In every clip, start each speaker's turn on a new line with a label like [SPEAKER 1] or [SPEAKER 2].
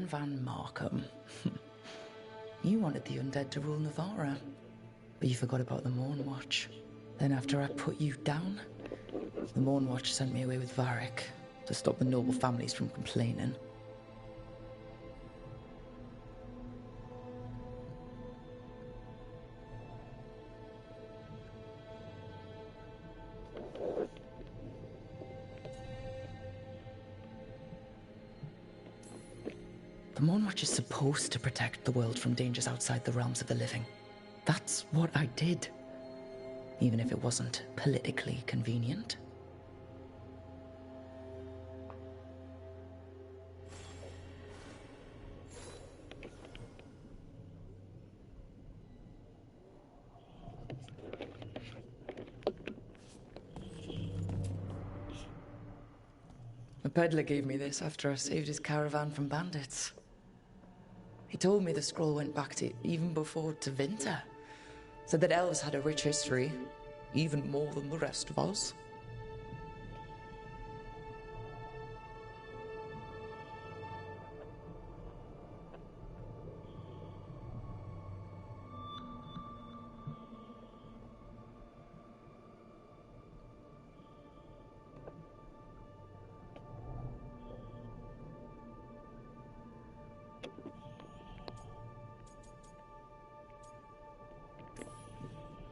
[SPEAKER 1] Baron van Markham. You wanted the undead to rule Navarra, but you forgot about the Mournwatch. Then after I put you down, the Mournwatch sent me away with Varric to stop the noble families from complaining. The Mournwatch is supposed to protect the world from dangers outside the realms of the living. That's what I did, even if it wasn't politically convenient. A peddler gave me this after I saved his caravan from bandits. He told me the scroll went back to even before Tevinter. Said that elves had a rich history, even more than the rest of us.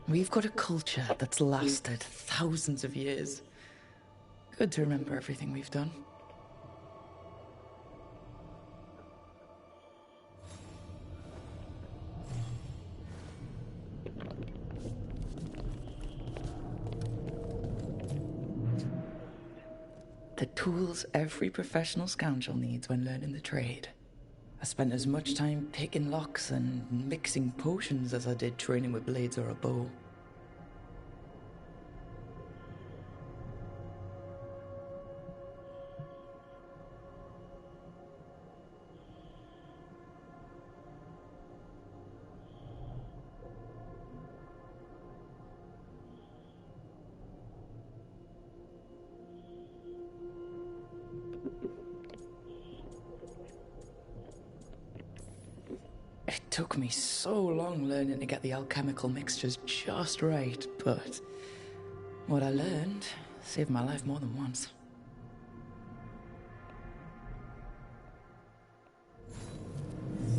[SPEAKER 1] We've got a culture that's lasted thousands of years. Good to remember everything we've done. The tools every professional scoundrel needs when learning the trade. I spent as much time picking locks and mixing potions as I did training with blades or a bow. It took me so long learning to get the alchemical mixtures just right, but what I learned saved my life more than once.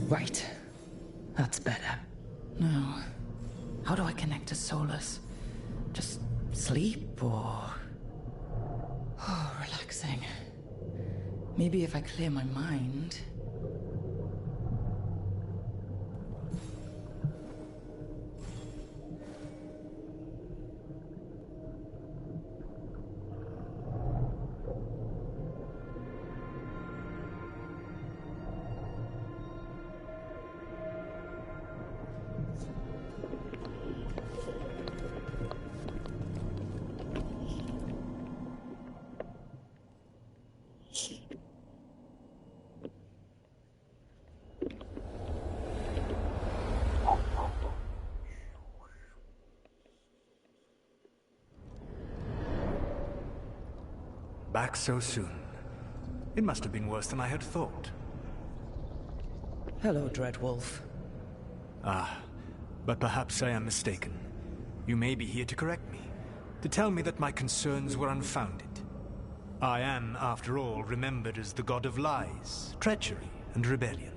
[SPEAKER 1] Right. That's better. Now, how do I connect to Solus? Just sleep or... Oh, relaxing. Maybe if I clear my mind...
[SPEAKER 2] Back so soon. It must have been worse than I had thought.
[SPEAKER 1] Hello, Dreadwolf.
[SPEAKER 2] Ah, but perhaps I am mistaken. You may be here to correct me, to tell me that my concerns were unfounded. I am, after all, remembered as the god of lies, treachery, and rebellion.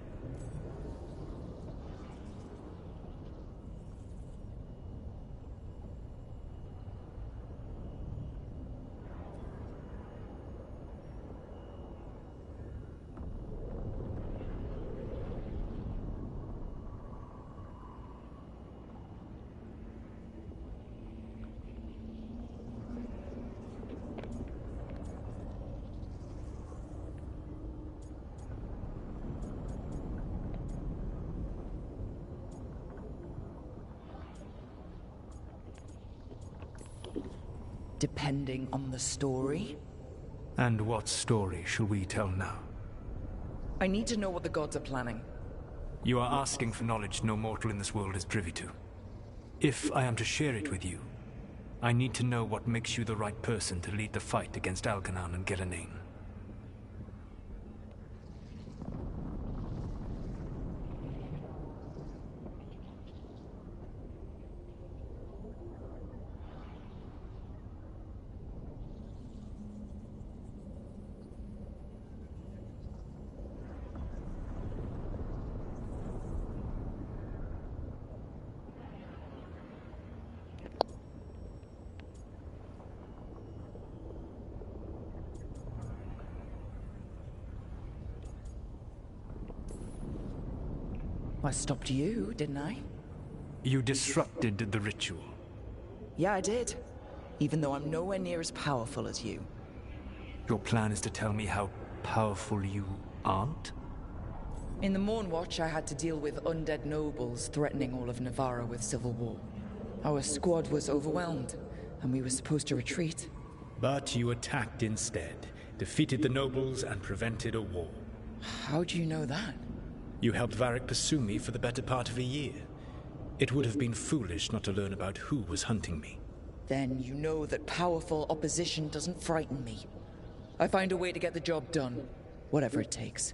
[SPEAKER 1] Depending on the story.
[SPEAKER 2] And what story shall we tell now?
[SPEAKER 1] I need to know what the gods are planning.
[SPEAKER 2] You are asking for knowledge no mortal in this world is privy to. If I am to share it with you, I need to know what makes you the right person to lead the fight against Algernon and Ghilanane.
[SPEAKER 1] I stopped you, didn't I?
[SPEAKER 2] You disrupted the ritual.
[SPEAKER 1] Yeah, I did. Even though I'm nowhere near as powerful as you.
[SPEAKER 2] Your plan is to tell me how powerful you aren't?
[SPEAKER 1] In the Mornwatch, I had to deal with undead nobles threatening all of Navarra with civil war. Our squad was overwhelmed, and we were supposed to retreat.
[SPEAKER 2] But you attacked instead, defeated the nobles, and prevented a war.
[SPEAKER 1] How do you know that?
[SPEAKER 2] You helped Varric pursue me for the better part of a year. It would have been foolish not to learn about who was hunting me.
[SPEAKER 1] Then you know that powerful opposition doesn't frighten me. I find a way to get the job done, whatever it takes.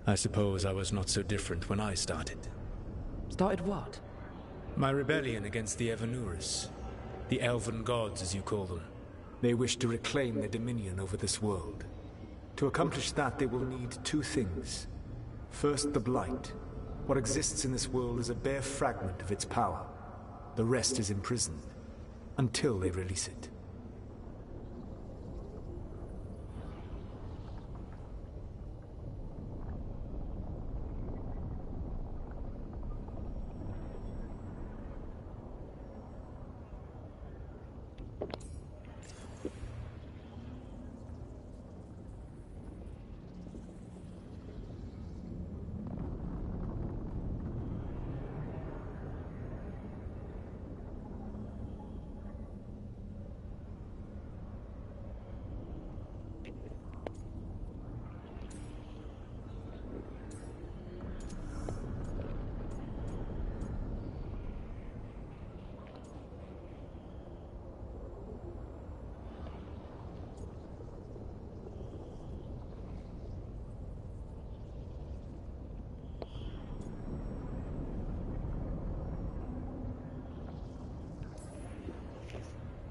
[SPEAKER 2] I suppose I was not so different when I started.
[SPEAKER 1] Started what?
[SPEAKER 2] My rebellion against the Evanuris. The Elven Gods, as you call them. They wish to reclaim their dominion over this world. To accomplish that, they will need two things. First, the Blight. What exists in this world is a bare fragment of its power. The rest is imprisoned, until they release it.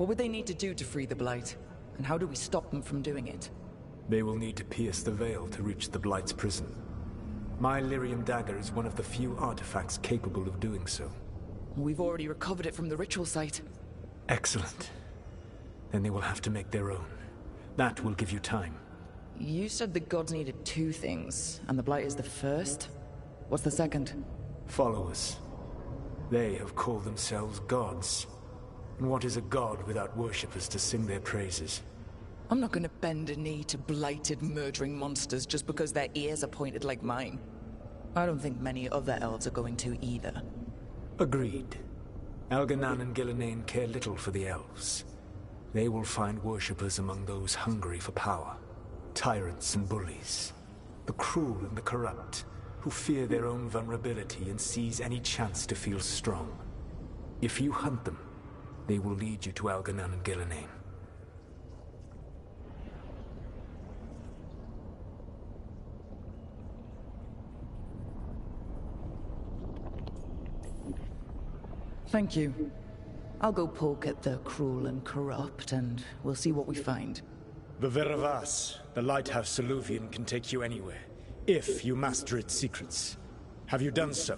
[SPEAKER 1] What would they need to do to free the Blight? And how do we stop them from doing it?
[SPEAKER 2] They will need to pierce the veil to reach the Blight's prison. My Lyrium dagger is one of the few artifacts capable of doing so.
[SPEAKER 1] We've already recovered it from the ritual site.
[SPEAKER 2] Excellent. Then they will have to make their own. That will give you time.
[SPEAKER 1] You said the gods needed two things, and the Blight is the first? What's the second?
[SPEAKER 2] Followers. They have called themselves gods. And what is a god without worshippers to sing their praises?
[SPEAKER 1] I'm not gonna bend a knee to blighted, murdering monsters just because their ears are pointed like mine. I don't think many other elves are going to either.
[SPEAKER 2] Agreed. Elganan and Gillenane care little for the elves. They will find worshippers among those hungry for power. Tyrants and bullies. The cruel and the corrupt, who fear their own vulnerability and seize any chance to feel strong. If you hunt them, they will lead you to Elganan and Gillenane.
[SPEAKER 1] Thank you. I'll go poke at the cruel and corrupt, and we'll see what we find.
[SPEAKER 2] The Veravas, the lighthouse Soluvian, can take you anywhere, if you master its secrets. Have you done so?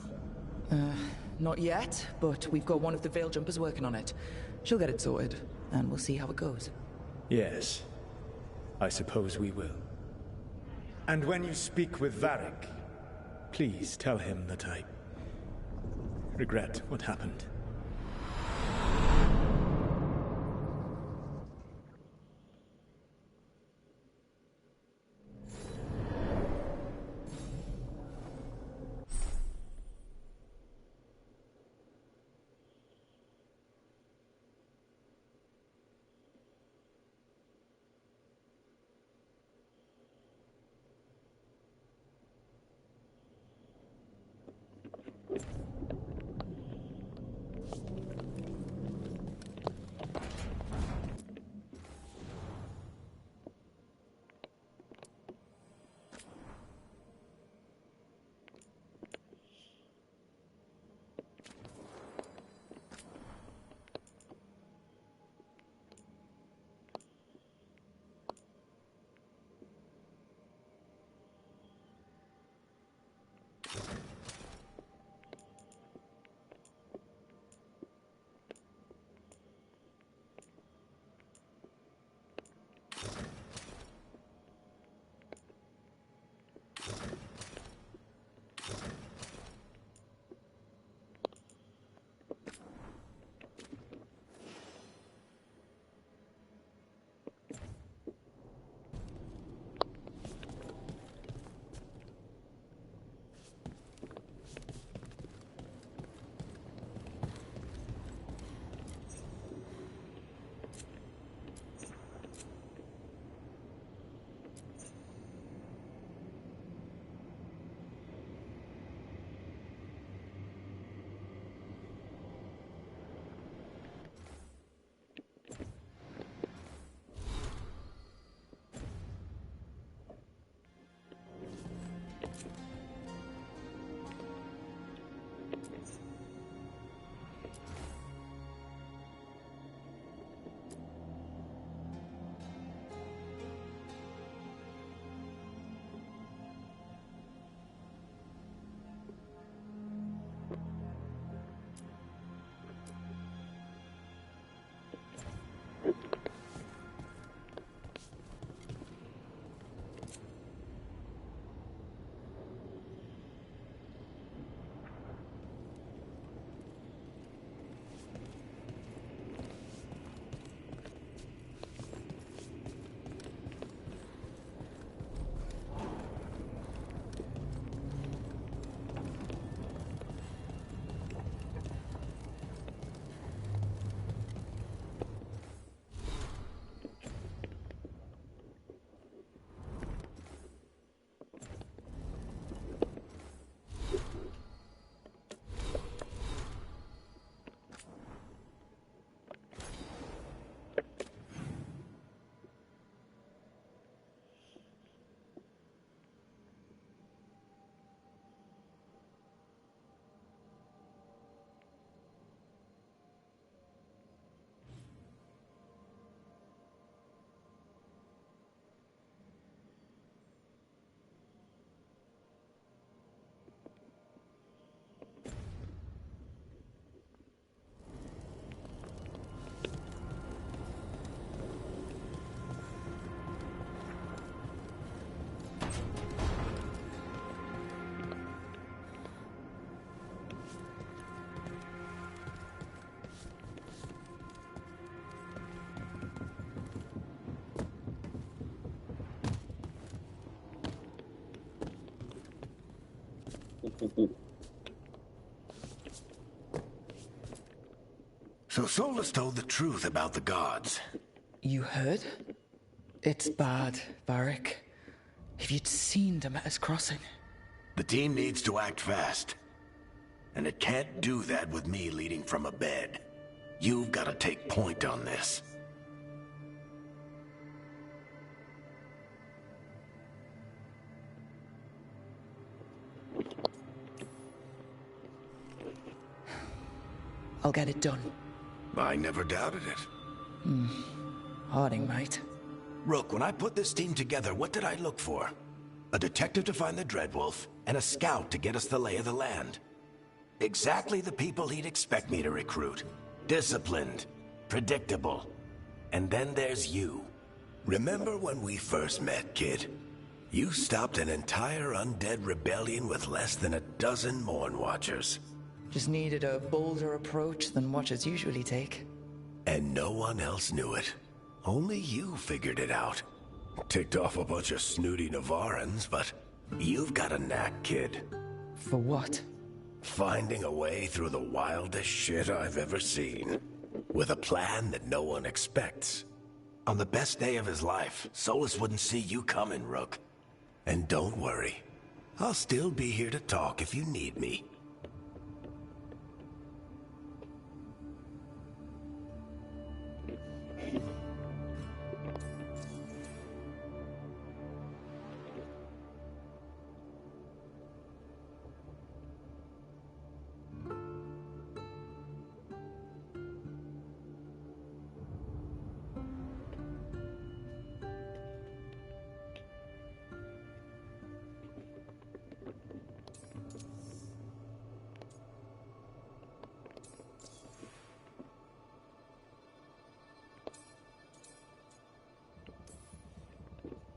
[SPEAKER 1] Not yet, but we've got one of the Veil Jumpers working on it. She'll get it sorted, and we'll see how it goes.
[SPEAKER 2] Yes. I suppose we will. And when you speak with Varric, please tell him that I regret what happened.
[SPEAKER 3] So Solus told the truth about the gods.
[SPEAKER 1] You heard? It's bad, Varric. If you'd seen Demeter's Crossing.
[SPEAKER 3] The team needs to act fast. And it can't do that with me leading from a bed. You've got to take point on this.
[SPEAKER 1] I'll get it done.
[SPEAKER 3] I never doubted it.
[SPEAKER 1] Harding might.
[SPEAKER 3] Rook, when I put this team together, what did I look for? A detective to find the Dreadwolf, and a scout to get us the lay of the land. Exactly the people he'd expect me to recruit. Disciplined, predictable. And then there's you. Remember when we first met, kid? You stopped an entire undead rebellion with less than a dozen Morn Watchers.
[SPEAKER 1] Just needed a bolder approach than Watchers usually take.
[SPEAKER 3] And no one else knew it. Only you figured it out. Ticked off a bunch of snooty Navarrans, but you've got a knack, kid.
[SPEAKER 1] For what?
[SPEAKER 3] Finding a way through the wildest shit I've ever seen. With a plan that no one expects. On the best day of his life, Solus wouldn't see you coming, Rook. And don't worry. I'll still be here to talk if you need me.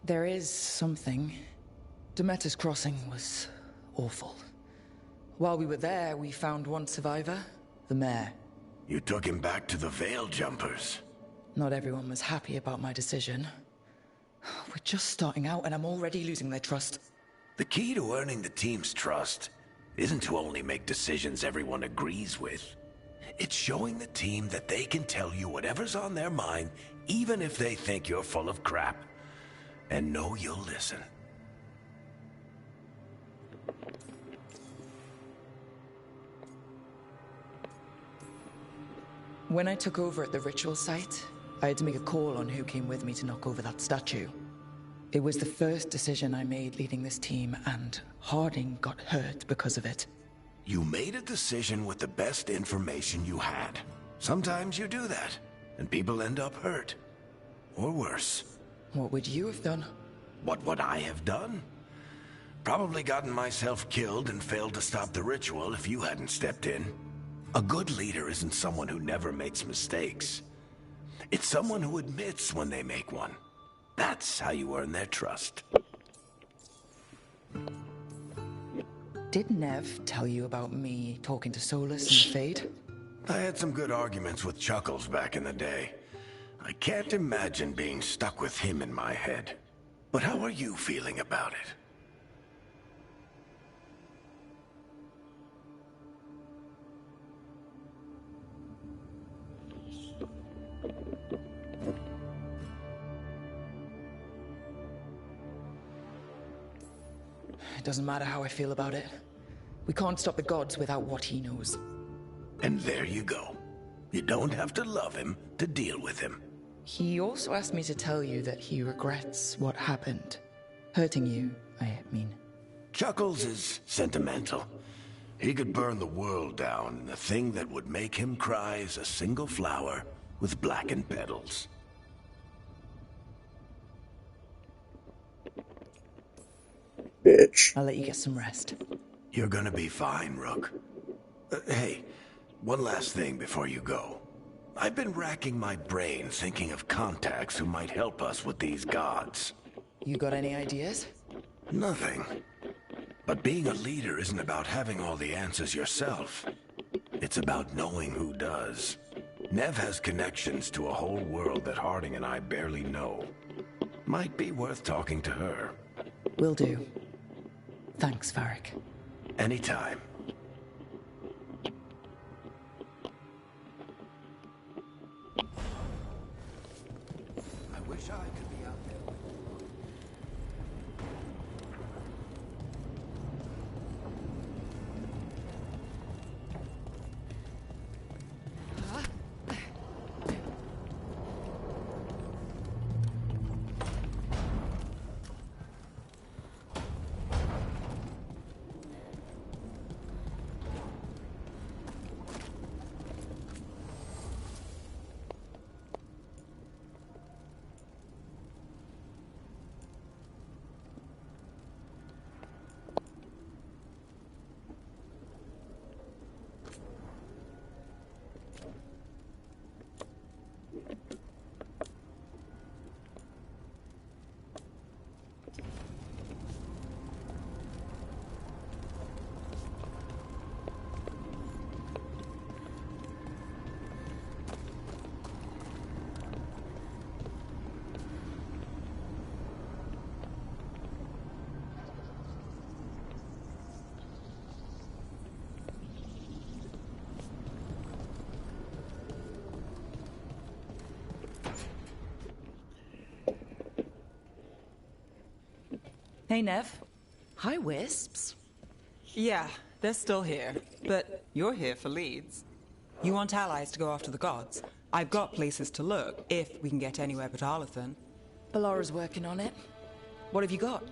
[SPEAKER 1] There is something. Demeter's Crossing was awful. While we were there, we found one survivor, the mayor.
[SPEAKER 3] You took him back to the Veil Jumpers.
[SPEAKER 1] Not everyone was happy about my decision. We're just starting out and I'm already losing their trust.
[SPEAKER 3] The key to earning the team's trust isn't to only make decisions everyone agrees with. It's showing the team that they can tell you whatever's on their mind, even if they think you're full of crap. And know you'll listen.
[SPEAKER 1] When I took over at the ritual site, I had to make a call on who came with me to knock over that statue. It was the first decision I made leading this team, and Harding got hurt because of it.
[SPEAKER 3] You made a decision with the best information you had. Sometimes you do that, and people end up hurt. Or worse.
[SPEAKER 1] What would you have done?
[SPEAKER 3] What would I have done? Probably gotten myself killed and failed to stop the ritual if you hadn't stepped in. A good leader isn't someone who never makes mistakes. It's someone who admits when they make one. That's how you earn their trust.
[SPEAKER 1] Did Nev tell you about me talking to Solus and Fade?
[SPEAKER 3] I had some good arguments with Chuckles back in the day. I can't imagine being stuck with him in my head. But how are you feeling about it?
[SPEAKER 1] It doesn't matter how I feel about it. We can't stop the gods without what he knows.
[SPEAKER 3] And there you go. You don't have to love him to deal with him.
[SPEAKER 1] He also asked me to tell you that he regrets what happened. Hurting you, I mean.
[SPEAKER 3] Chuckles is sentimental. He could burn the world down, and the thing that would make him cry is a single flower with blackened petals.
[SPEAKER 4] Bitch.
[SPEAKER 1] I'll let you get some rest.
[SPEAKER 3] You're gonna be fine, Rook. Hey, one last thing before you go. I've been racking my brain thinking of contacts who might help us with these gods.
[SPEAKER 1] You got any ideas?
[SPEAKER 3] Nothing. But being a leader isn't about having all the answers yourself. It's about knowing who does. Nev has connections to a whole world that Harding and I barely know. Might be worth talking to her.
[SPEAKER 1] Will do. Thanks, Varric.
[SPEAKER 3] Anytime. I wish I could be out there.
[SPEAKER 1] Hey, Nev. Hi, Wisps.
[SPEAKER 5] Yeah, they're still here. But you're here for leads. You want allies to go after the gods? I've got places to look, if we can get anywhere but Arlathan.
[SPEAKER 1] Ballara's working on it. What have you got?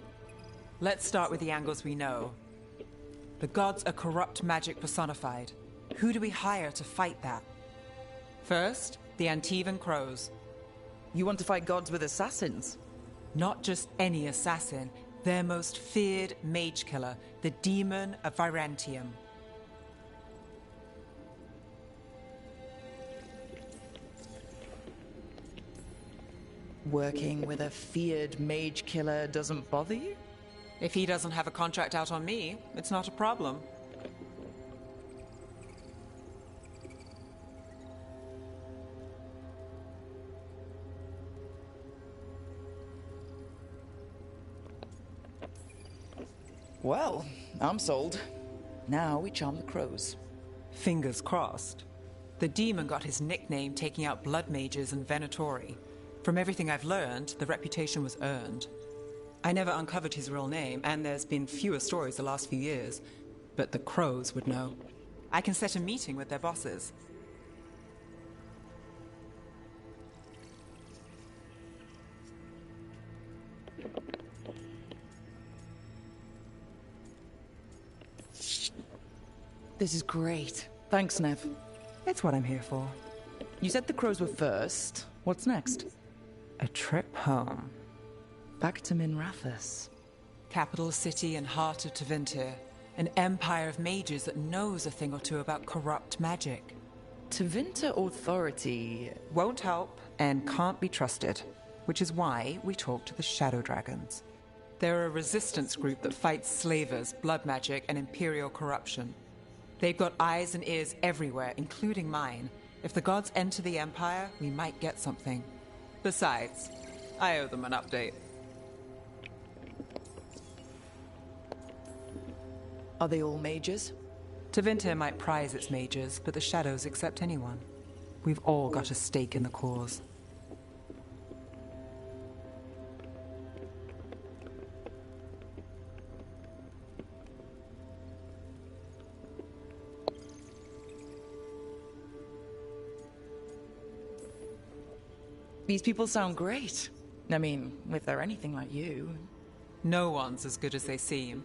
[SPEAKER 5] Let's start with the angles we know. The gods are corrupt magic personified. Who do we hire to fight that? First, the Antivan Crows.
[SPEAKER 1] You want to fight gods with assassins?
[SPEAKER 5] Not just any assassin, their most feared mage killer, the Demon of Virantium.
[SPEAKER 1] Working with a feared mage killer doesn't bother you?
[SPEAKER 5] If he doesn't have a contract out on me, it's not a problem.
[SPEAKER 1] Well, I'm sold. Now we charm the crows.
[SPEAKER 5] Fingers crossed. The demon got his nickname taking out blood mages and Venatori. From everything I've learned, the reputation was earned. I never uncovered his real name, and there's been fewer stories the last few years, but the crows would know. I can set a meeting with their bosses.
[SPEAKER 1] This is great. Thanks, Nev.
[SPEAKER 5] It's what I'm here for.
[SPEAKER 1] You said the crows were first. What's next?
[SPEAKER 5] A trip home.
[SPEAKER 1] Back to Minrathous.
[SPEAKER 5] Capital city and heart of Tevinter. An empire of mages that knows a thing or two about corrupt magic.
[SPEAKER 1] Tevinter Authority
[SPEAKER 5] Won't help and can't be trusted, which is why we talk to the Shadow Dragons. They're a resistance group that fights slavers, blood magic, and imperial corruption. They've got eyes and ears everywhere, including mine. If the gods enter the Empire, we might get something. Besides, I owe them an update.
[SPEAKER 1] Are they all mages?
[SPEAKER 5] Tevinter might prize its mages, but the Shadows accept anyone. We've all got a stake in the cause.
[SPEAKER 1] These people sound great. I mean, if they're anything like you.
[SPEAKER 5] No one's as good as they seem.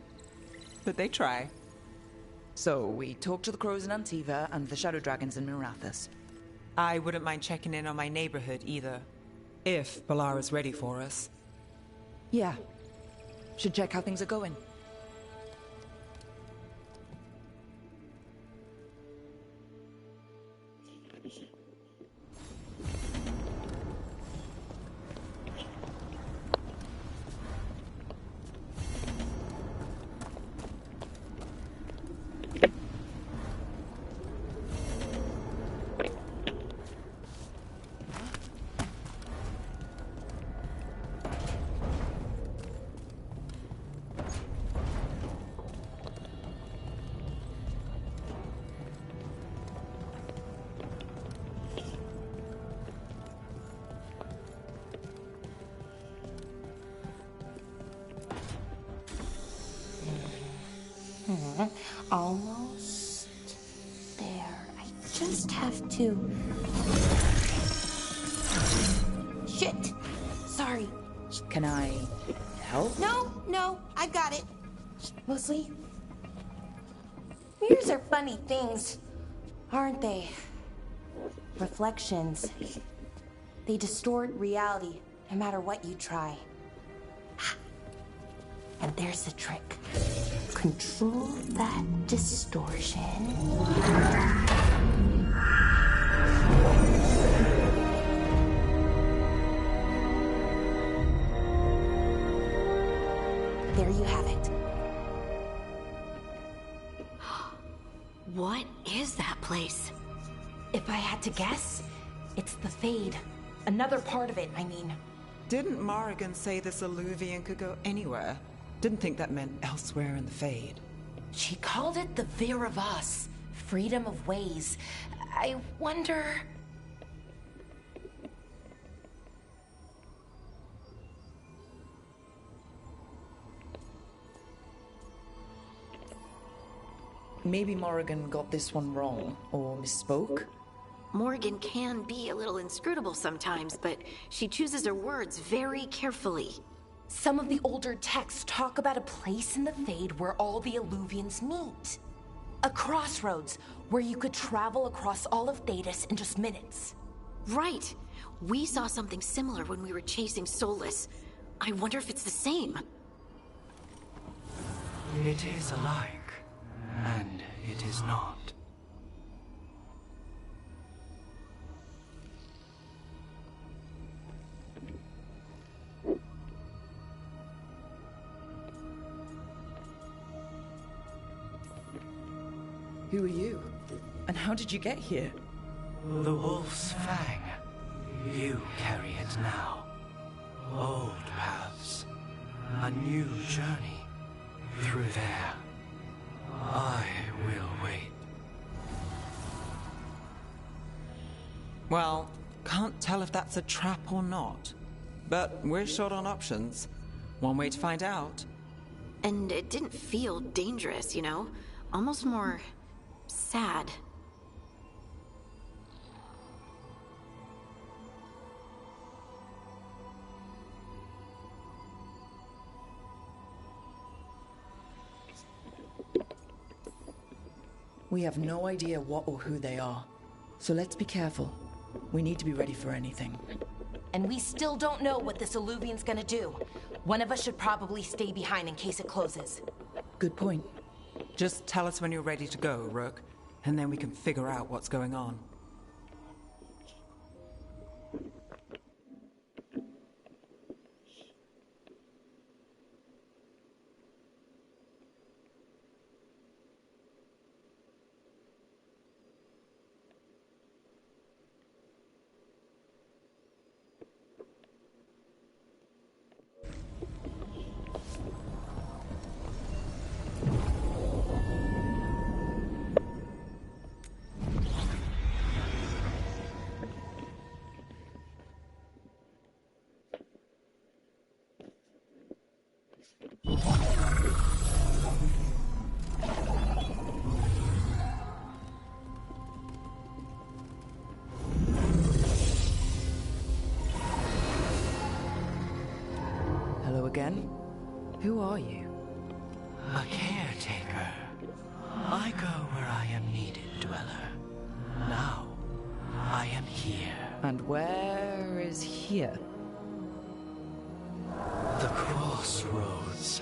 [SPEAKER 5] But they try.
[SPEAKER 1] So, we talk to the crows in Antiva and the shadow dragons in Minrathous.
[SPEAKER 5] I wouldn't mind checking in on my neighborhood either. If Ballara's ready for us.
[SPEAKER 1] Yeah. Should check how things are going.
[SPEAKER 6] Almost there. I just have to... Shit! Sorry.
[SPEAKER 1] Can I help?
[SPEAKER 6] No, I've got it. Mostly, mirrors are funny things, aren't they? Reflections. They distort reality, no matter what you try. And there's the trick. Control that distortion. There you have it.
[SPEAKER 7] What is that place?
[SPEAKER 6] If I had to guess, it's the Fade. Another part of it, I mean.
[SPEAKER 5] Didn't Morrigan say this Illuvian could go anywhere? Didn't think that meant elsewhere in the Fade.
[SPEAKER 6] She called it the Vir of Us, freedom of ways. I wonder...
[SPEAKER 1] Maybe Morrigan got this one wrong, or misspoke.
[SPEAKER 7] Morrigan can be a little inscrutable sometimes, but she chooses her words very carefully.
[SPEAKER 6] Some of the older texts talk about a place in the Fade where all the Illuvians meet. A crossroads where you could travel across all of Thedas in just minutes.
[SPEAKER 7] Right. We saw something similar when we were chasing Solus. I wonder if it's the same.
[SPEAKER 8] It is alike, and it is not.
[SPEAKER 1] Who are you? And how did you get here?
[SPEAKER 8] The Wolf's Fang. You carry it now. Old paths. A new journey. Through there. I will wait.
[SPEAKER 5] Well, can't tell if that's a trap or not. But we're short on options. One way to find out.
[SPEAKER 7] And it didn't feel dangerous, you know? Almost more... sad.
[SPEAKER 1] We have no idea what or who they are. So let's be careful. We need to be ready for anything.
[SPEAKER 6] And we still don't know what this Illuvian's gonna do. One of us should probably stay behind in case it closes.
[SPEAKER 1] Good point.
[SPEAKER 5] Just tell us when you're ready to go, Rook, and then we can figure out what's going on.
[SPEAKER 1] Hello again? Who are you?
[SPEAKER 8] A caretaker. I go where I am needed, Dweller. Now, I am here.
[SPEAKER 1] And where is here?
[SPEAKER 8] The crossroads.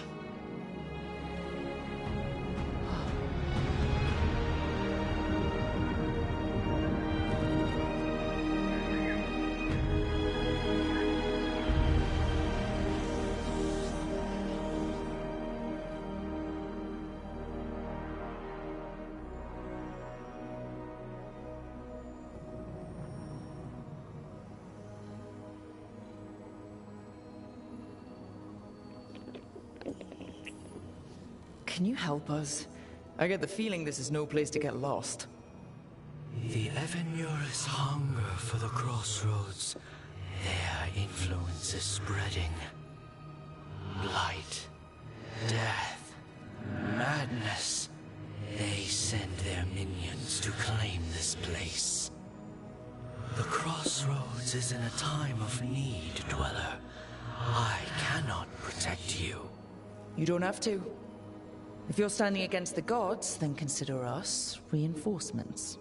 [SPEAKER 1] Can you help us? I get the feeling this is no place to get lost.
[SPEAKER 8] The Evenurus hunger for the crossroads. Their influence is spreading. Blight, death, madness. They send their minions to claim this place. The crossroads is in a time of need, Dweller. I cannot protect you.
[SPEAKER 1] You don't have to. If you're standing against the gods, then consider us reinforcements.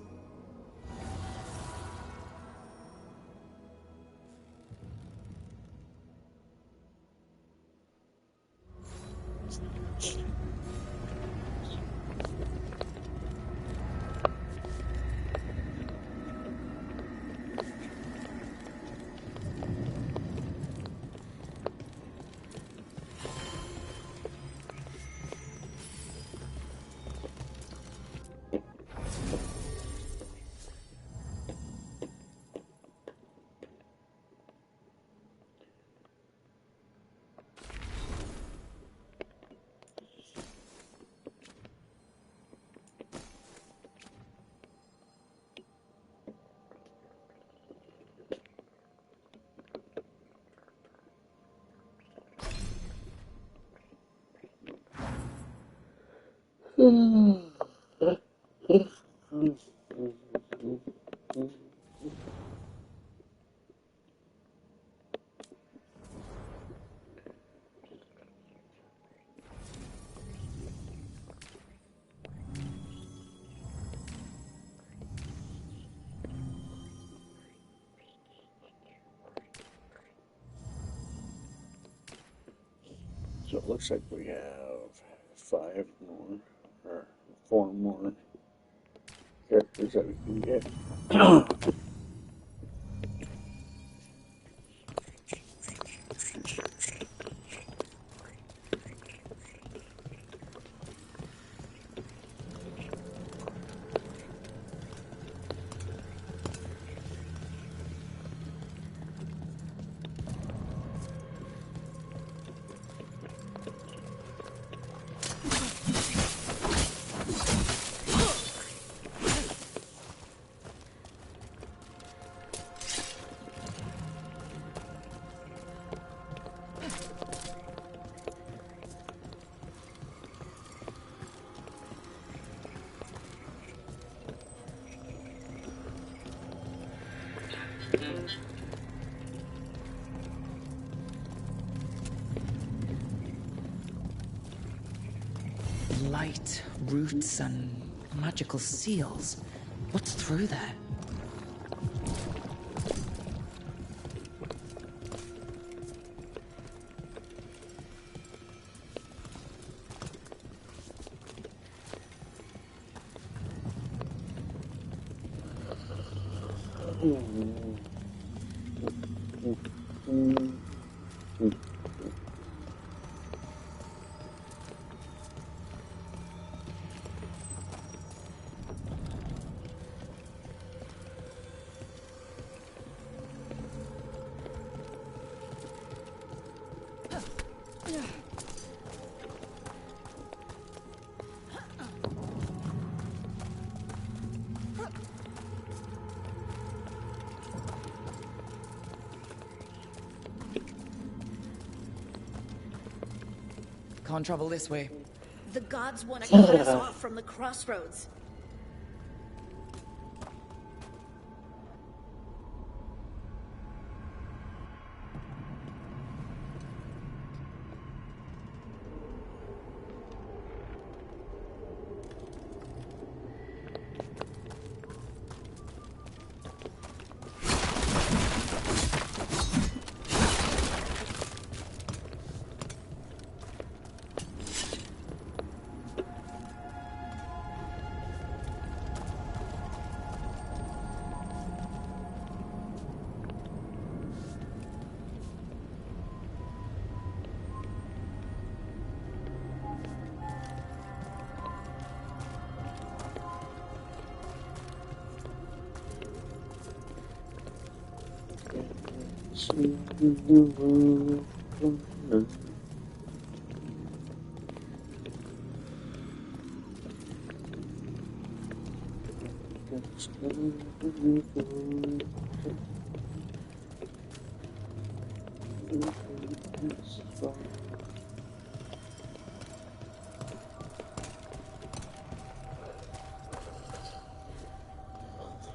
[SPEAKER 4] So it looks like we have 5 more, or 4 more characters that we can get.
[SPEAKER 1] Light, roots, and magical seals. What's through there? Can't travel this way.
[SPEAKER 9] The gods want to cut us off from the crossroads.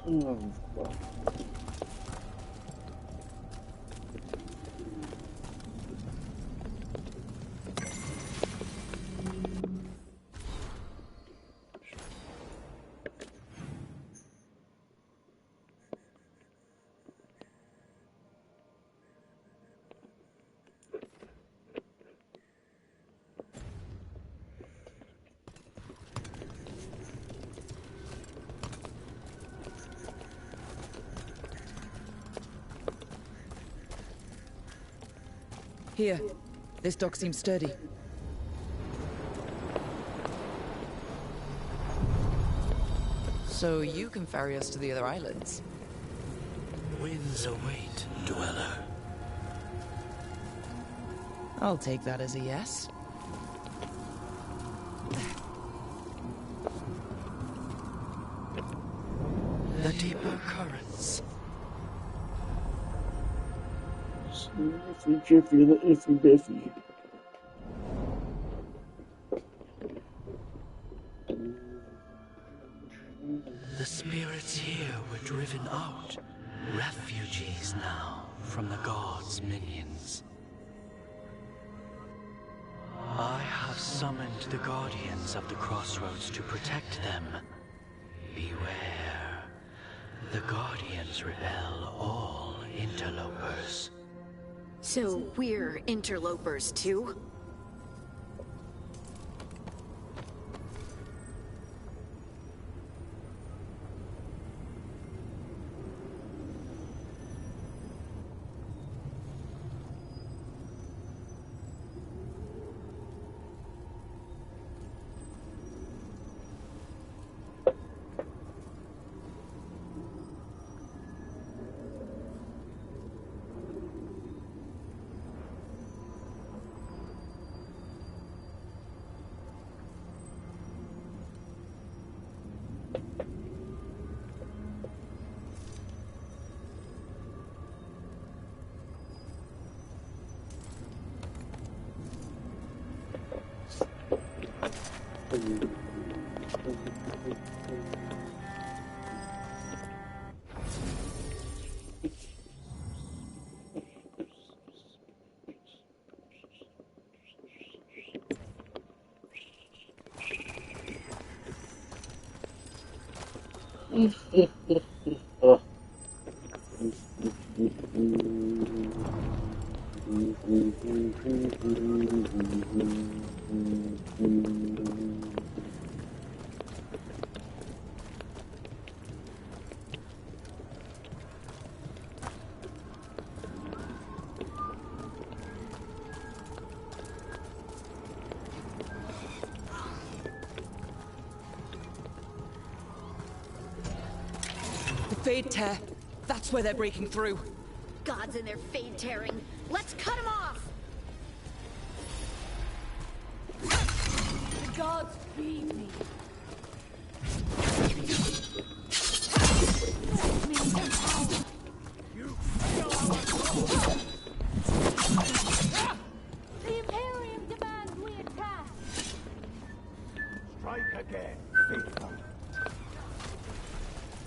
[SPEAKER 4] Well.
[SPEAKER 1] Here, this dock seems sturdy. So you can ferry us to the other islands?
[SPEAKER 8] Winds await, Dweller.
[SPEAKER 1] I'll take that as a yes.
[SPEAKER 8] The deeper currents.
[SPEAKER 4] Iffy jiffy, the iffy biffy.
[SPEAKER 8] The spirits here were driven out. Refugees now from the gods' minions. I have summoned the guardians of the crossroads to protect them. Beware. The guardians repel all interlopers.
[SPEAKER 7] So we're interlopers too?
[SPEAKER 1] Fade tear. That's where they're breaking through.
[SPEAKER 9] Gods and their fade tearing. Let's cut them off! The gods feed me. The Imperium demands we attack!
[SPEAKER 3] Strike again, faithful.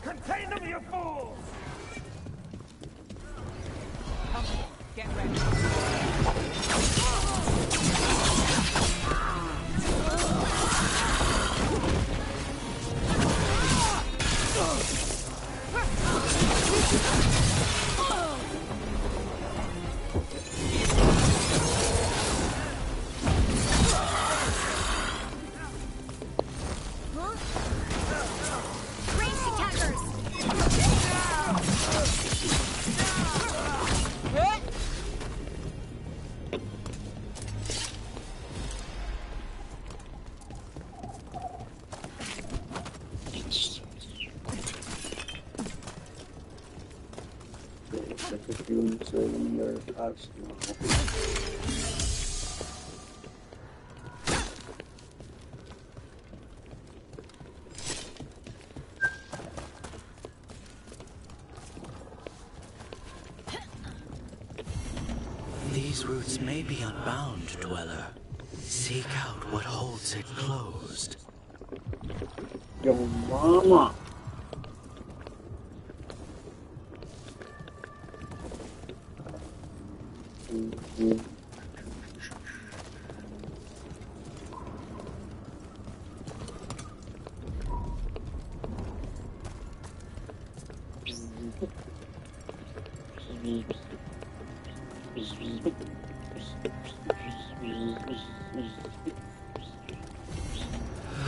[SPEAKER 3] Contain them, you fools!
[SPEAKER 5] Get ready.
[SPEAKER 8] These routes may be unbound, Dweller. Seek out what holds it closed.
[SPEAKER 4] Yo, mama.
[SPEAKER 8] I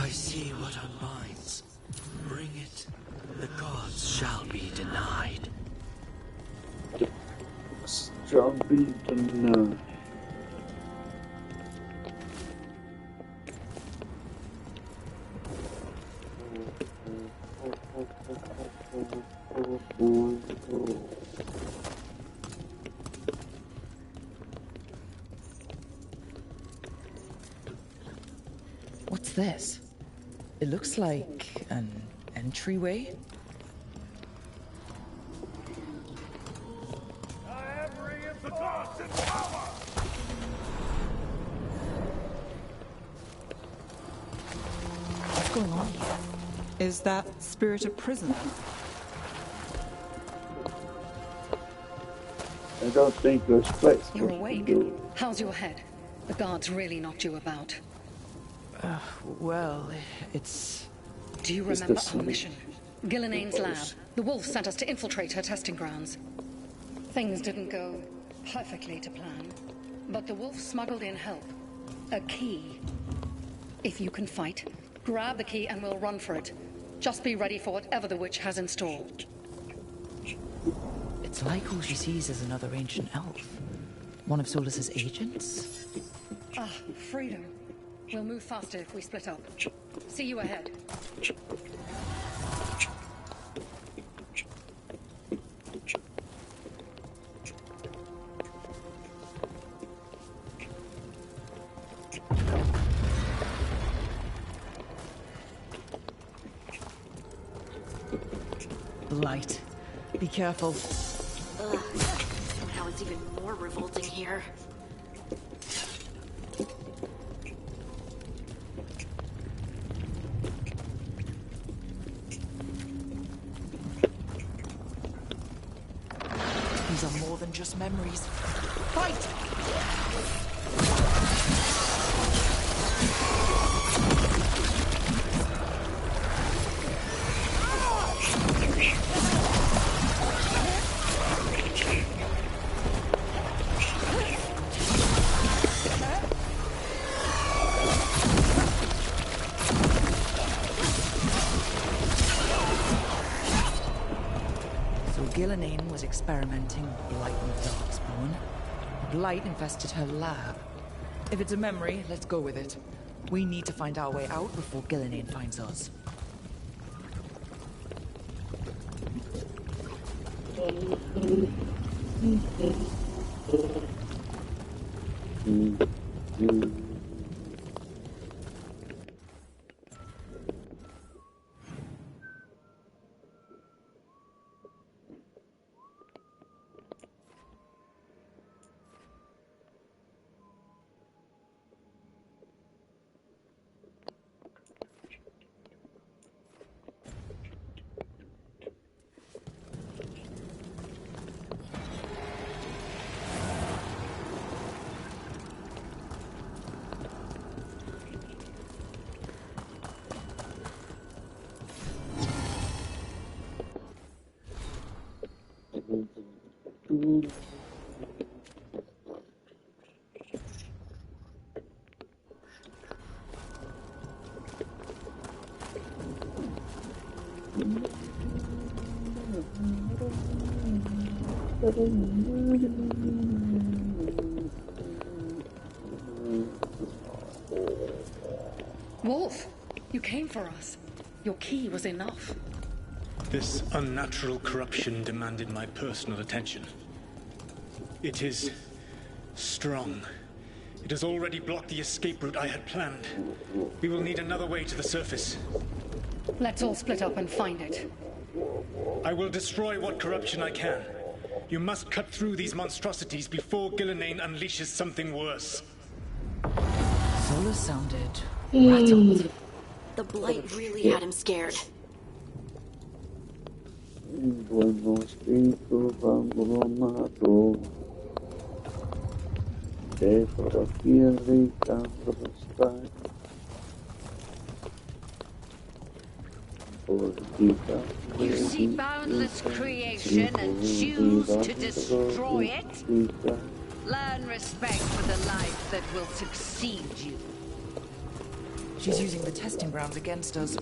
[SPEAKER 8] see what unbinds. Bring it. The gods shall be denied.
[SPEAKER 4] Shall be denied.
[SPEAKER 1] What's this? It looks like an entryway. What's going on here?
[SPEAKER 5] Is that spirit a prisoner?
[SPEAKER 4] I don't think there's place.
[SPEAKER 9] You're awake. How's your head? The guards really knocked you about.
[SPEAKER 1] Well, it's...
[SPEAKER 9] Do you
[SPEAKER 4] Is
[SPEAKER 9] remember
[SPEAKER 4] this
[SPEAKER 9] our mission? Gillinane's lab. The wolf sent us to infiltrate her testing grounds. Things didn't go perfectly to plan, but the wolf smuggled in help. A key. If you can fight, grab the key and we'll run for it. Just be ready for whatever the witch has in store.
[SPEAKER 1] It's like all she sees is another ancient elf. One of Solus's agents?
[SPEAKER 9] Ah, freedom. We'll move faster if we split up. See you ahead.
[SPEAKER 1] Light. Be careful.
[SPEAKER 7] Ugh. Now it's even more revolting here.
[SPEAKER 1] These are more than just memories. Fight! Gillinane was experimenting with Blight and Darkspawn. Blight infested her lab. If it's a memory, let's go with it. We need to find our way out before Gillinane finds us.
[SPEAKER 9] Wolf, you came for us. Your key was enough.
[SPEAKER 2] This unnatural corruption demanded my personal attention. It is strong. It has already blocked the escape route I had planned. We will need another way to the surface.
[SPEAKER 9] Let's all split up and find it.
[SPEAKER 2] I will destroy what corruption I can. You must cut through these monstrosities before Gillinane unleashes something worse.
[SPEAKER 1] Solus sounded rattled.
[SPEAKER 7] The blight really had him scared.
[SPEAKER 4] Okay, por aquí arriba, ¿dónde está?
[SPEAKER 10] You see boundless creation and choose to destroy it? Learn respect for the life that will succeed you.
[SPEAKER 1] She's using the testing grounds against us.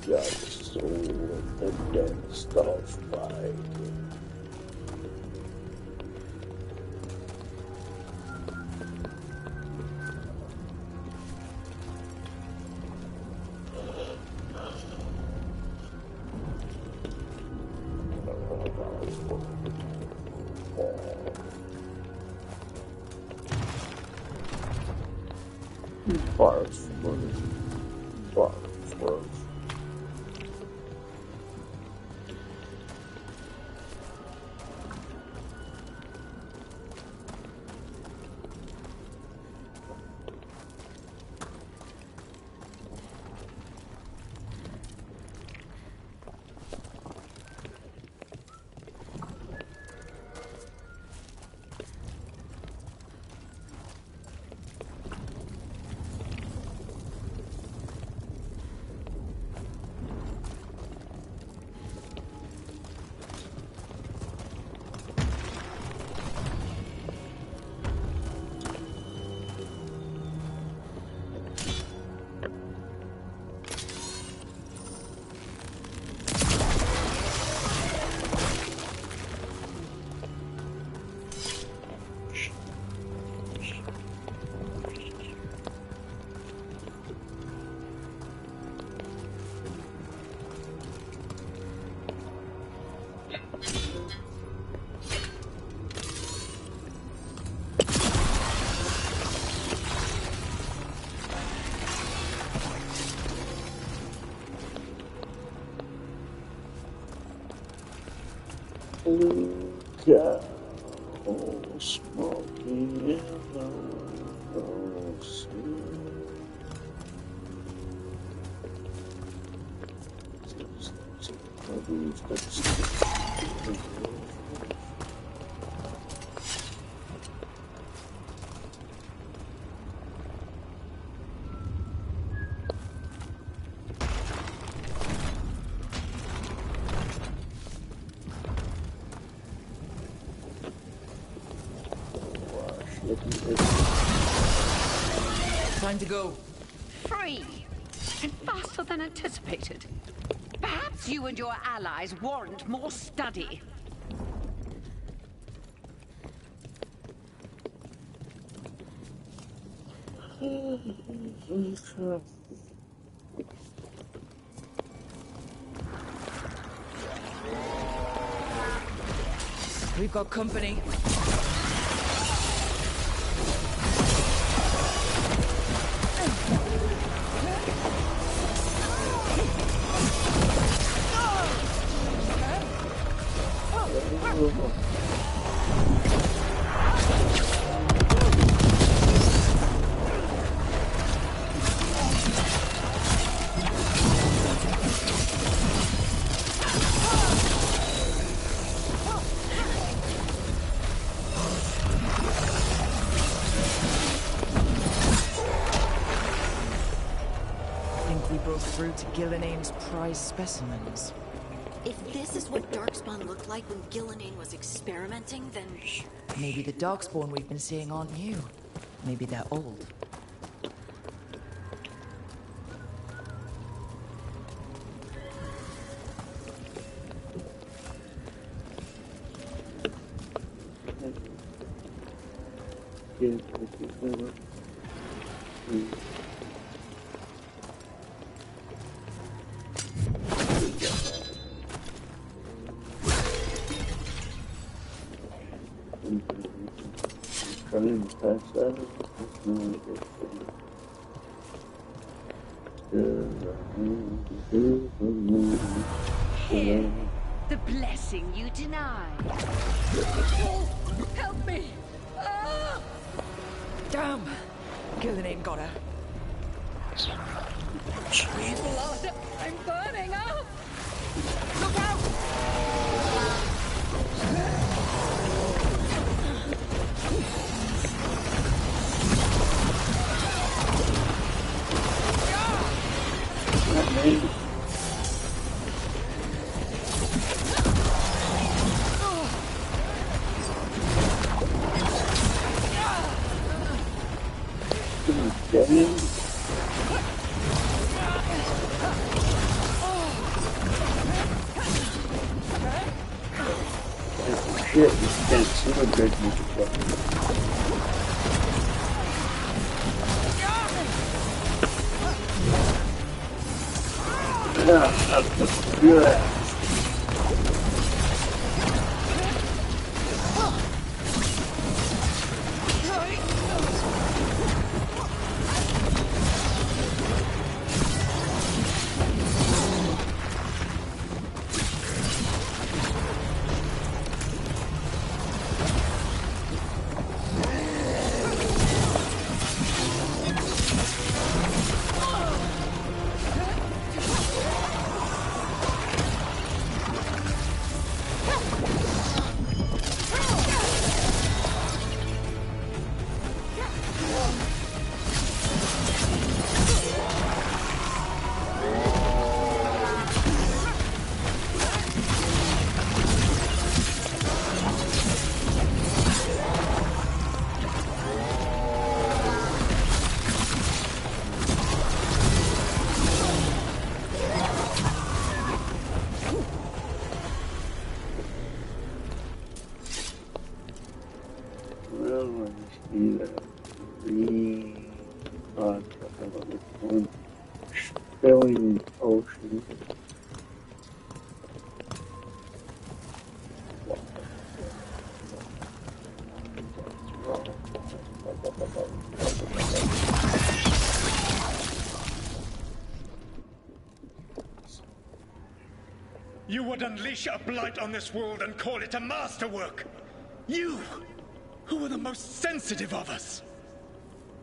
[SPEAKER 4] Got soul against all fight. Bars first. Bars first. Cow smoking in the windows.
[SPEAKER 1] Time to go.
[SPEAKER 10] Free! And faster than anticipated. Perhaps you and your allies warrant more study.
[SPEAKER 1] We've got company. Through to Gillinane's prize specimens.
[SPEAKER 7] If this is what Darkspawn looked like when Gillinane was experimenting, then...
[SPEAKER 1] Maybe the Darkspawn we've been seeing aren't new. Maybe they're old.
[SPEAKER 10] Here, the blessing you denied. Help me! Ah!
[SPEAKER 5] Damn! Gillian got her.
[SPEAKER 9] Blood! I'm burning up!
[SPEAKER 5] Look out!
[SPEAKER 4] Not me. Damn. Shit, you can't see the bridge Yeah. Spilling ocean.
[SPEAKER 2] You would unleash a blight on this world and call it a masterwork! You, who were the most sensitive of us!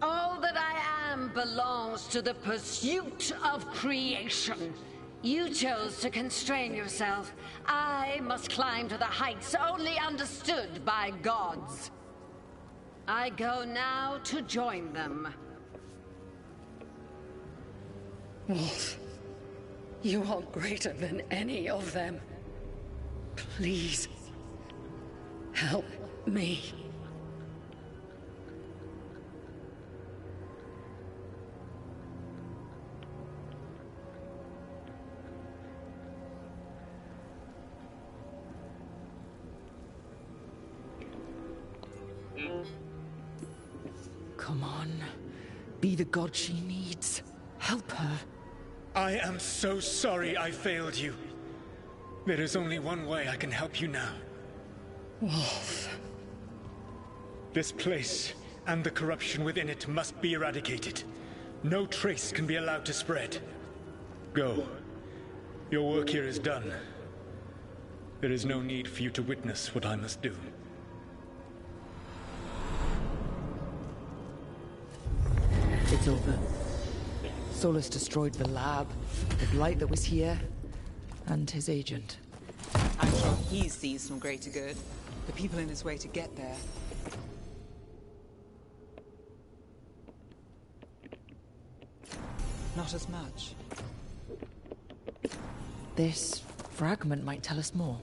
[SPEAKER 10] All that I am belongs to the pursuit of creation. You chose to constrain yourself. I must climb to the heights only understood by gods. I go now to join them.
[SPEAKER 9] Wolf, you are greater than any of them. Please, help me.
[SPEAKER 1] Come on. Be the god she needs. Help her.
[SPEAKER 2] I am so sorry I failed you. There is only one way I can help you now.
[SPEAKER 9] Wolf.
[SPEAKER 2] This place and the corruption within it must be eradicated. No trace can be allowed to spread. Go. Your work here is done. There is no need for you to witness what I must do.
[SPEAKER 1] It's over. Solus destroyed the lab, the blight that was here, and his agent.
[SPEAKER 5] I'm sure he sees some greater good. The people in his way to get there. Not as much.
[SPEAKER 1] This fragment might tell us more.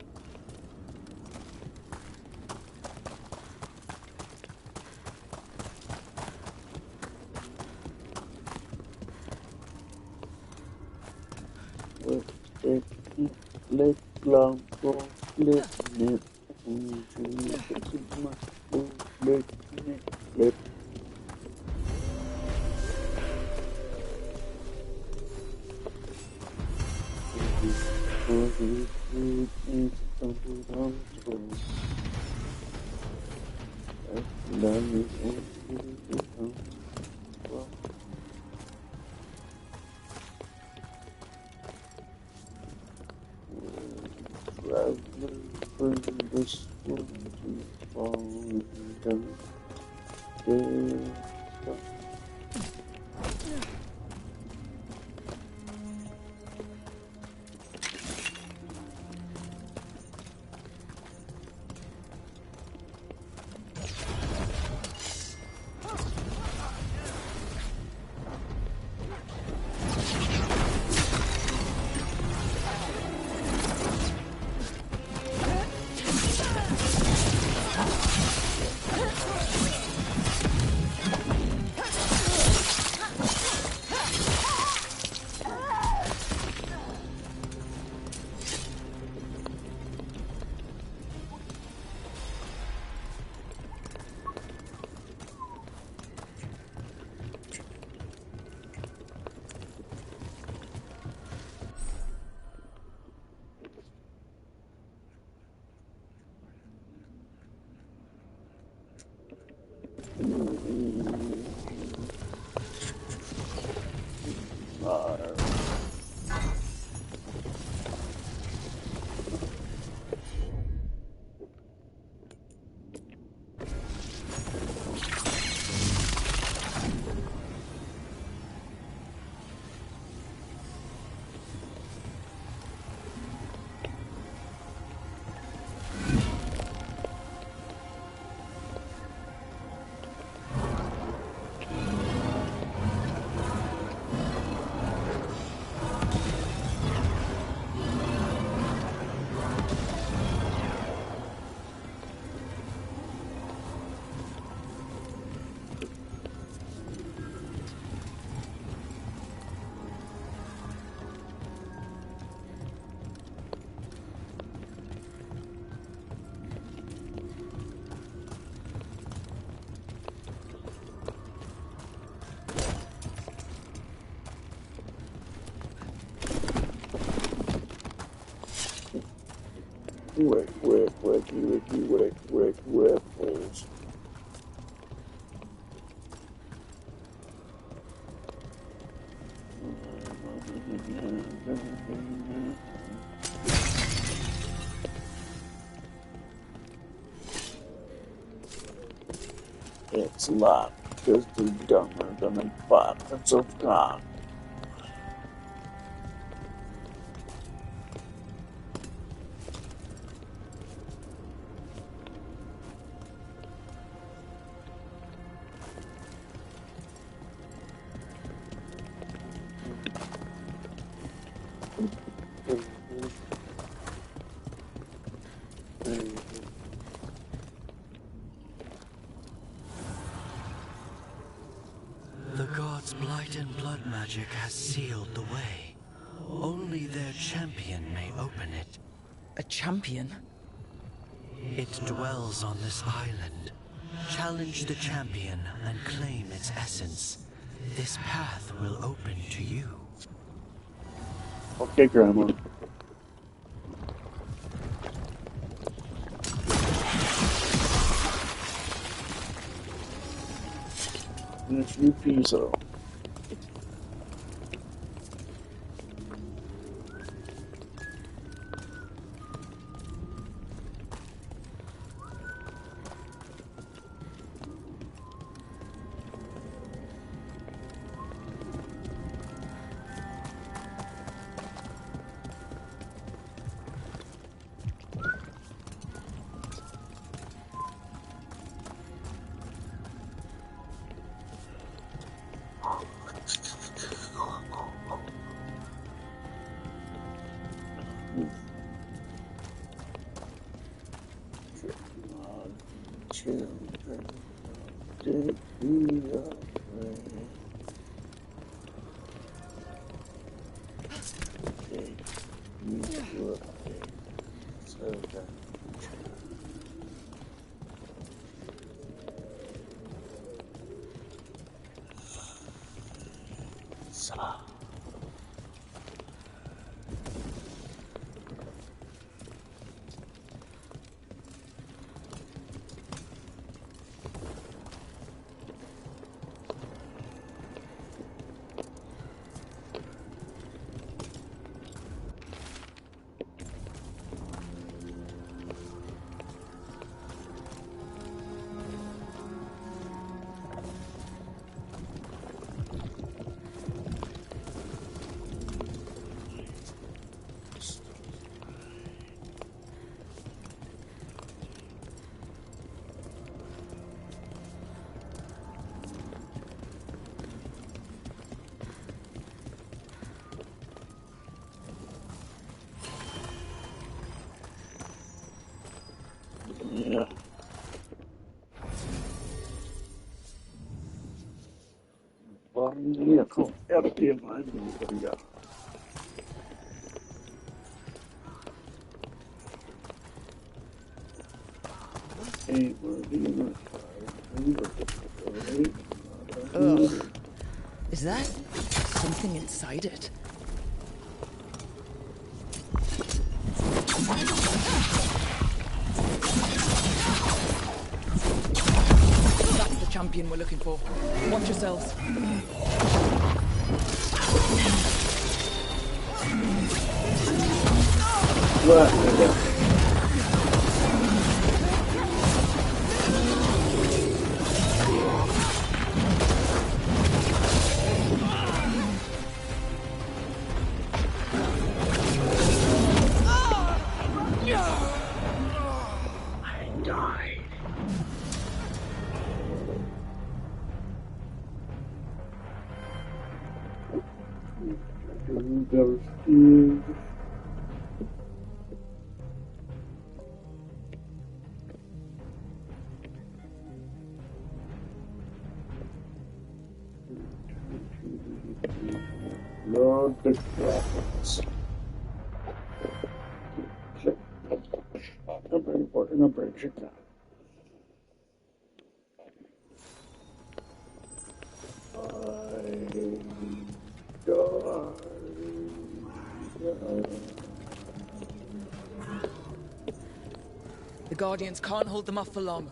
[SPEAKER 4] Ripples. It's locked because they're dumber than the prophets of God.
[SPEAKER 8] The gods' blight and blood magic has sealed the way. Only their champion may open it.
[SPEAKER 1] A champion?
[SPEAKER 8] It dwells on this island. Challenge the champion and claim its essence. This path will open to you.
[SPEAKER 4] Okay, Grandma. It's you, Pizzo. Yeah. Ja, kom, empty my inventory.
[SPEAKER 1] Ugh. Is that something inside it? That's the champion we're looking for. Watch yourselves.
[SPEAKER 4] Lord the Dragons. No break it down.
[SPEAKER 1] The Guardians can't hold them off for long.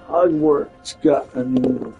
[SPEAKER 4] Hogwarts got a new.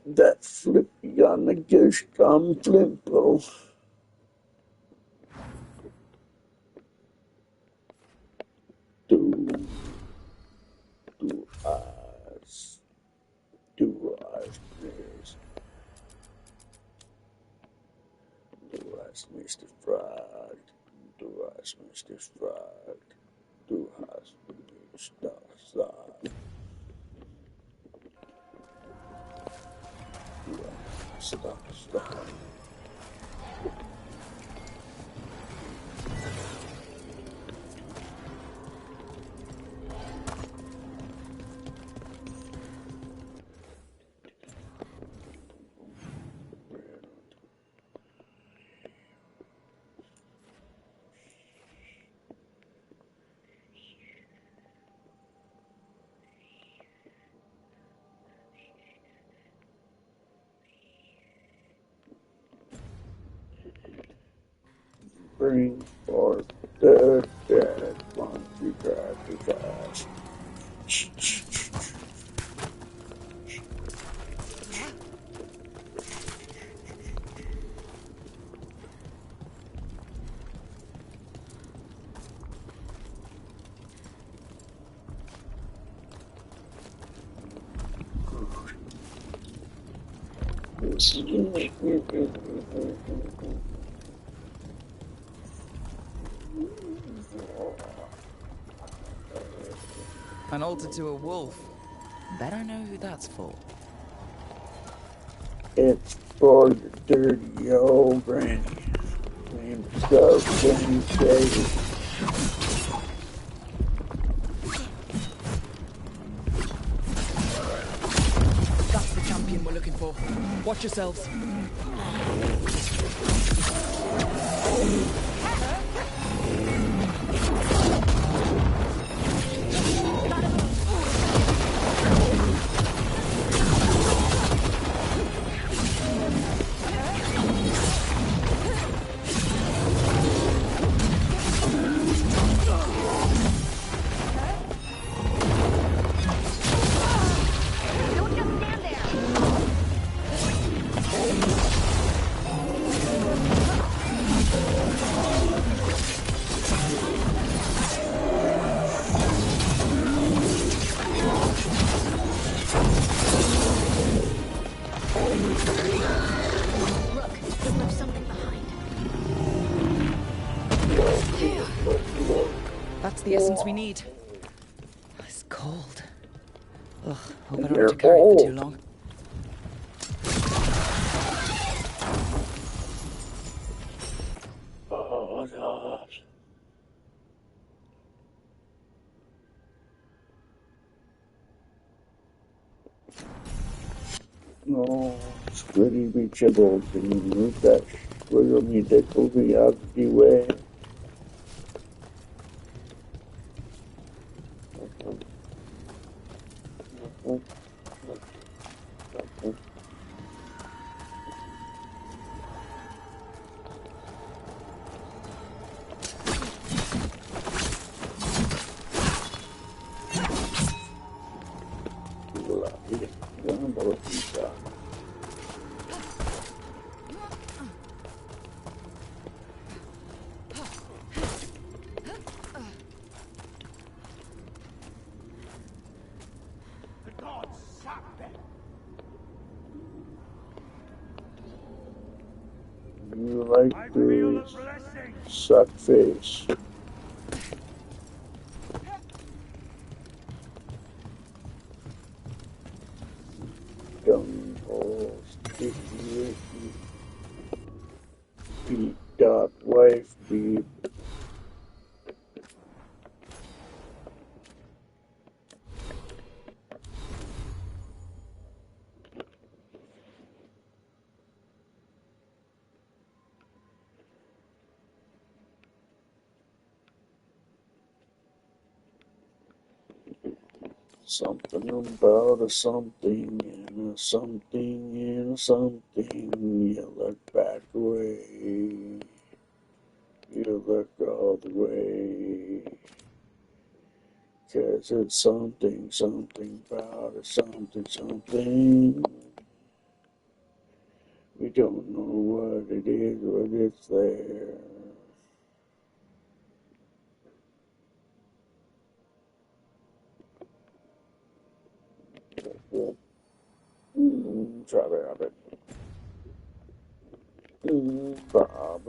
[SPEAKER 4] That flippy on the ghost on Flimple. Do eyes, please. Do eyes, Mr. Frog. Do eyes, Mr. Frog. Do eyes, Mr. Frog. Stop. bring forth the dead monkey crackers.
[SPEAKER 1] An altar to a wolf. Bet I know who that's for.
[SPEAKER 4] It's for the dirty old granny. Named Stuff Jenny Davis.
[SPEAKER 1] That's the champion we're looking for. Watch yourselves. That's the essence we need. It's cold. Ugh, hope I don't have to carry it for too long.
[SPEAKER 4] Oh, God. No, Squiddy be chibbled and move that squirrel me that movie out of the way. You like to suck face. Dumb holes, sticky, icky. Beat dot wife beat. Something about a something and a something and a something. You look back away. You look all the way. 'Cause it's something, something about a something, something. We don't know what it is, but it's there. Try to have it. Bob.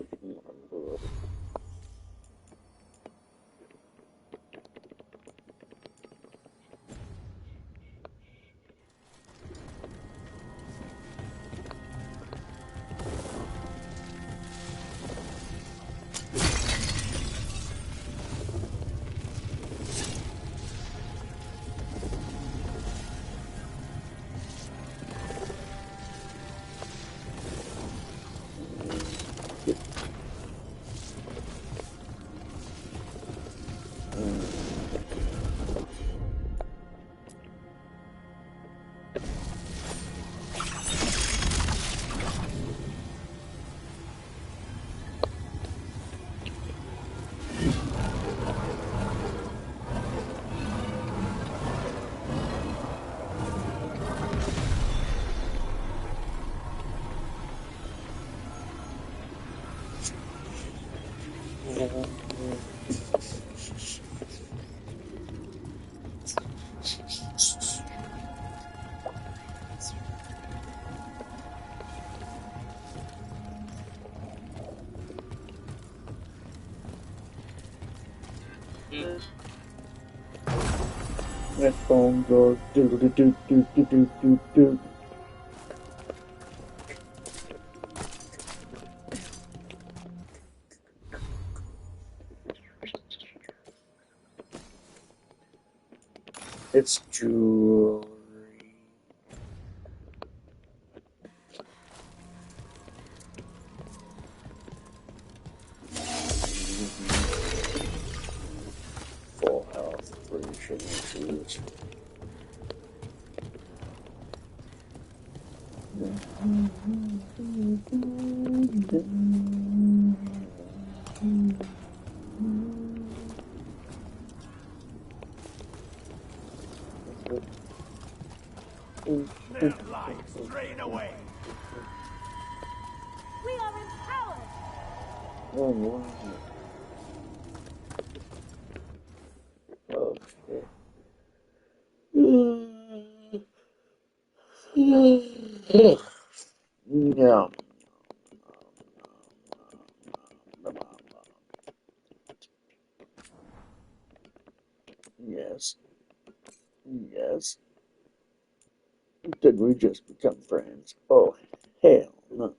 [SPEAKER 4] My phone goes do do do do do do do do. It's jewelry. Full health, free chances.
[SPEAKER 3] Live life straight away.
[SPEAKER 11] We are empowered.
[SPEAKER 4] Oh, wow. Okay. Yeah. Yes. Yes. Did we just become friends? Oh, hell no.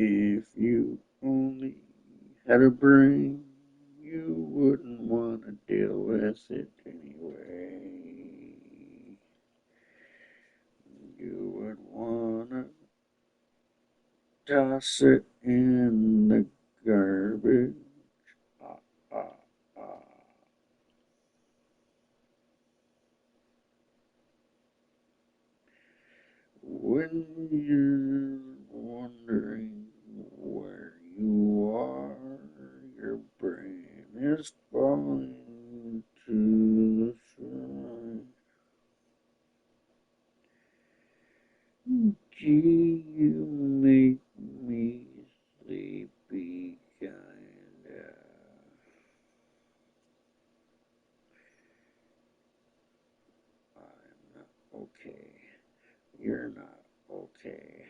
[SPEAKER 4] If you only had a brain, you wouldn't want to deal with it anyway. You would want to toss it in the garbage. Ah, ah, ah. When you're wondering where you are, your brain is falling to the side. Gee, you make me sleepy, kinda. I'm not okay. You're not okay.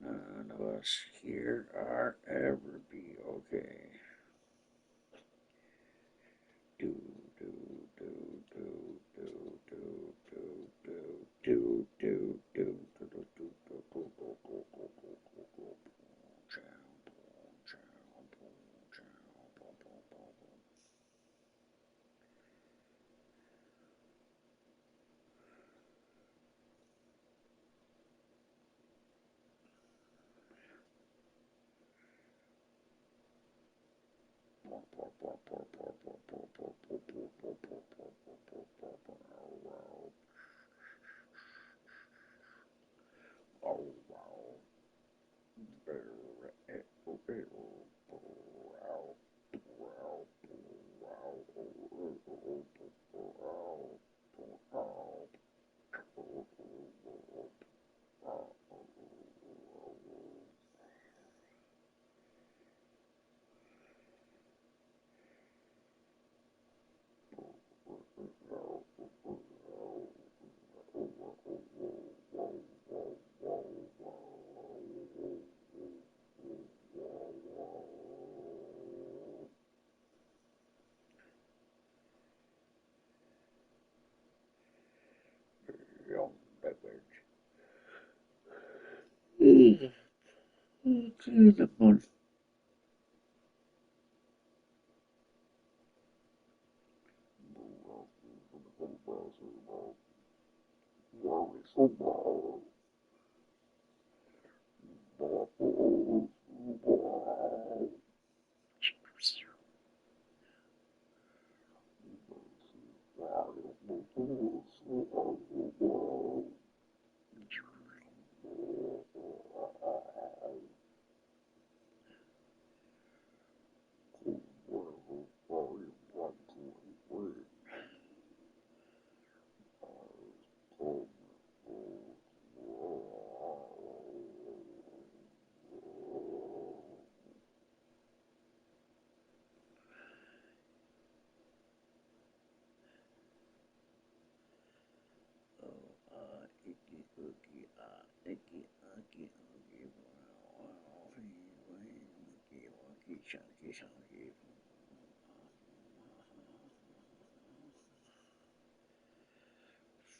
[SPEAKER 4] None of us here are ever be okay. Do do do do do do do do do do do do do do do naman.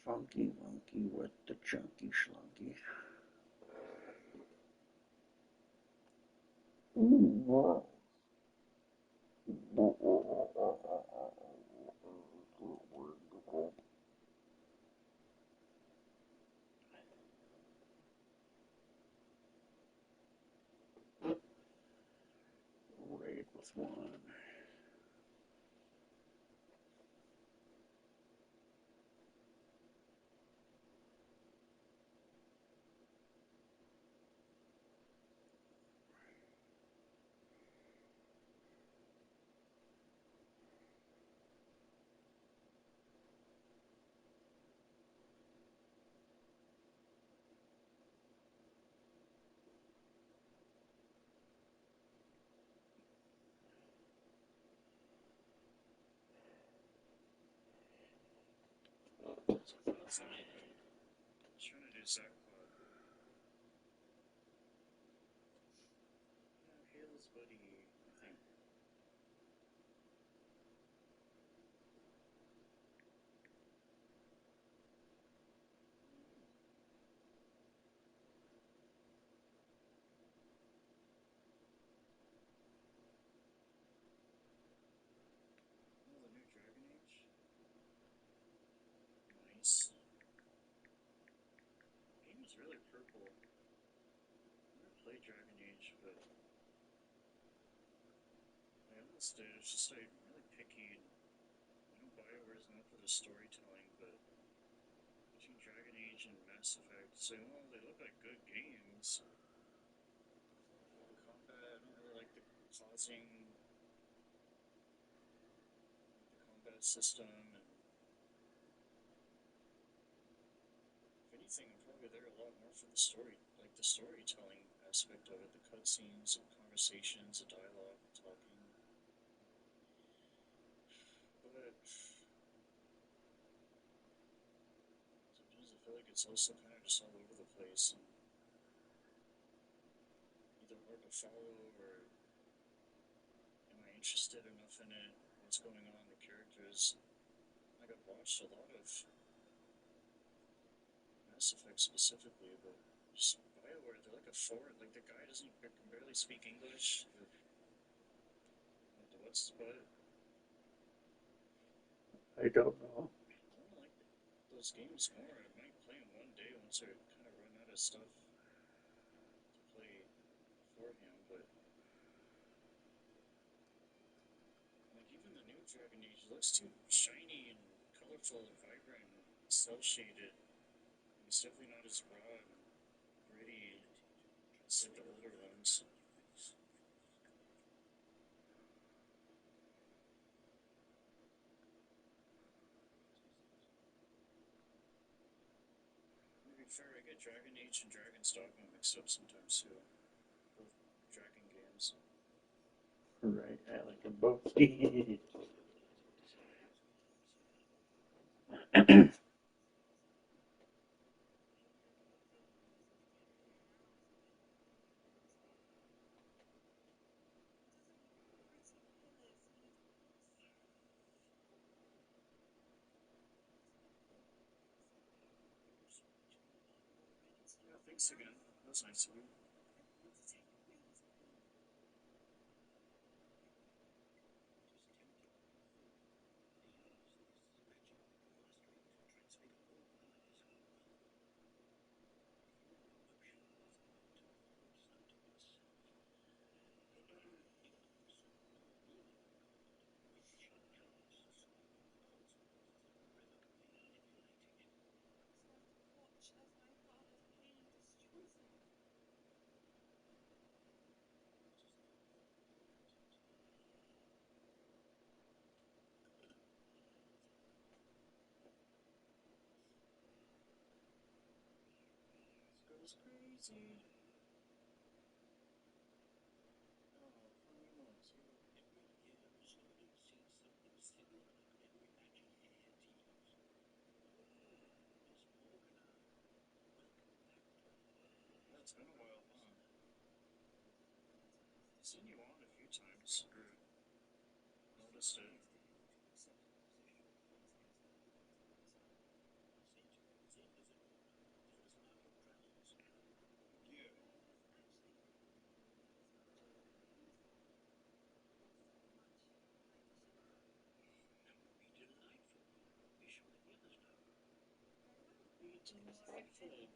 [SPEAKER 4] Funky monkey with the chunky slunky. Wow. Raid with one. I don't know. Right, I like them both.
[SPEAKER 2] Thanks again.
[SPEAKER 4] That's nice of you. This goes crazy. It's been a while, huh? I've seen you on a few times, or noticed it. Yeah. Be delightful.